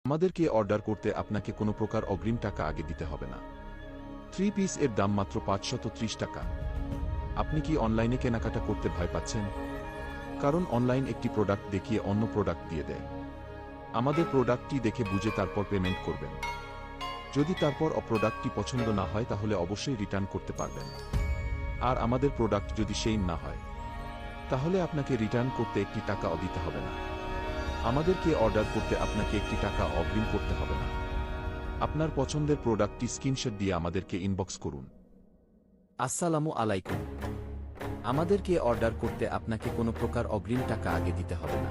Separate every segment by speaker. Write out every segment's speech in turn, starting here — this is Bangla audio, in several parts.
Speaker 1: আমাদেরকে অর্ডার করতে আপনাকে কোনো প্রকার অগ্রিম টাকা আগে দিতে হবে না। 3 পিস এর দাম মাত্র 530 টাকা। আপনি কি অনলাইনে কেনাকাটা করতে ভয় পাচ্ছেন? কারণ অনলাইন একটি প্রোডাক্ট দেখিয়ে অন্য প্রোডাক্ট দিয়ে দেয়। আমাদের প্রোডাক্টটি দেখে বুঝে তারপর পেমেন্ট করবেন। যদি তারপর প্রোডাক্টটি পছন্দ না হয় তাহলে অবশ্যই রিটার্ন করতে পারবেন। আর আমাদের প্রোডাক্ট যদি সেই না হয় তাহলে আপনাকে রিটার্ন করতে একটি টাকাও দিতে হবে না। আমাদেরকে অর্ডার করতে আপনাকে একটি টাকা অগ্রিম করতে হবে না। আপনার পছন্দের প্রোডাক্টটি স্ক্রিনশট দিয়ে আমাদেরকে ইনবক্স করুন।
Speaker 2: আসসালামু আলাইকুম। আমাদেরকে অর্ডার করতে আপনাকে কোনো প্রকার অগ্রিম টাকা আগে দিতে হবে না।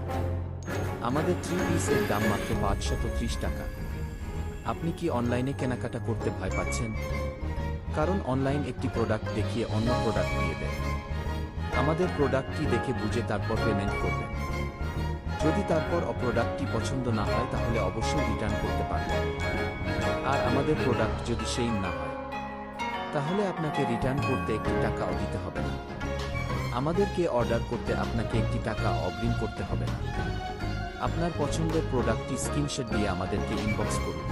Speaker 2: আমাদের 3 পিস এর দাম মাত্র 530 টাকা। আপনি কি অনলাইনে কেনাকাটা করতে ভয় পাচ্ছেন? কারণ অনলাইন একটি প্রোডাক্ট দেখিয়ে অন্য প্রোডাক্ট দিয়ে দেয়। আমাদের প্রোডাক্টটি দেখে বুঝে তারপর পেমেন্ট করবেন। যদি তারপর প্রোডাক্টটি পছন্দ না হয় তাহলে অবশ্যই রিটার্ন করতে পারবেন। আর আমাদের প্রোডাক্ট যদি সেই না হয় তাহলে আপনাকে রিটার্ন করতে একটি টাকাও দিতে হবে না। আমাদেরকে অর্ডার করতে আপনাকে একটি টাকা অগ্রিম করতে হবে না। আপনার পছন্দের প্রোডাক্টটি স্ক্রিনশট দিয়ে আমাদেরকে ইনবক্স করুন।